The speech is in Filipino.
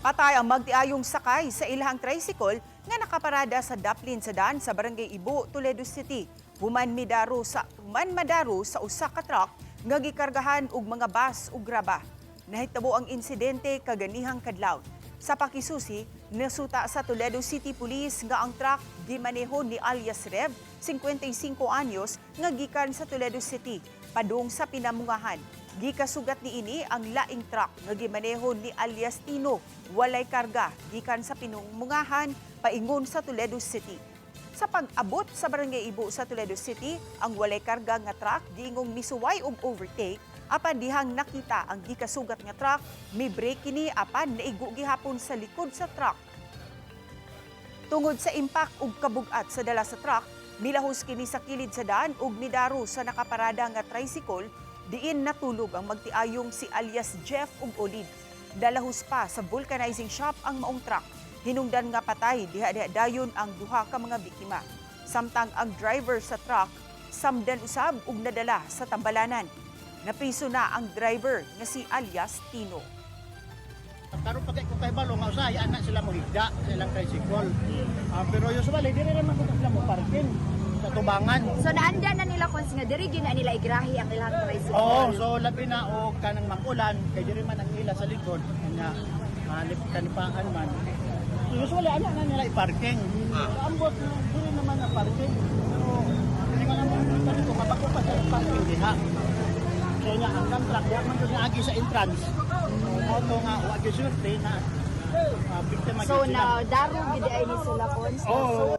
Patay ang magtiayong sakay sa ilahang tricycle nga nakaparada sa Daplin sa daan sa Barangay Ibo, Toledo City. Human madaro sa usa ka truck nga gikargahan og mga bus ug graba. Nahitabo ang insidente kaganihang kadlaw. Sa pakisusi, nasuta sa Toledo City Police nga ang truck gimaneho ni alias Rev, 55 anyos, nga gikan sa Toledo City, padung sa Pinamungahan. Gikasugat ni ini ang laing truck nga gimaneho ni alias Tino, walay karga, gikan sa Pinamungahan, paingon sa Toledo City. Sa pag-abot sa Barangay Ibo sa Toledo City, ang walay karga nga truck giingong misuway og overtake, apan dihang nakita ang gikasugat nga truck, may brake kini apan naigo gihapon sa likod sa truck. Tungod sa impact ug kabugat sa dala sa truck, milahos kini sa kilid sa daan ug midaro sa nakaparada nga tricycle, diin natulog ang magtiayong si alias Jeff ug Olid. Dalahos pa sa vulcanizing shop ang maong truck. Hinungdan nga patay diha dayon ang duha ka mga biktima. Samtang ang driver sa truck samdan usab ug nadala sa tambalanan. Napriso na ang driver nga si alias Tino. Karon pagay ko kay balo nga usay anak sila mo higda sa ilang tricycle. Pero usually diri naman ko sila mo parking sa tubangan. So naanda na nila kung nga diri gyud na nila igrahi ang ilang tricycle. Oo, so labi na og kanang makulan kay diri man ang ila sa likod kanya kanipaan man. So usually anak na nila i-parking. Ambot diri naman na parking. Pero dili man naman ko mabako pa sa parking diha. So nya ang truck diha man gyud agi sa entrance. Auto nga wa gyud swerte na biktima gyud So sila. na daro gid ay ni sila kon. Oo,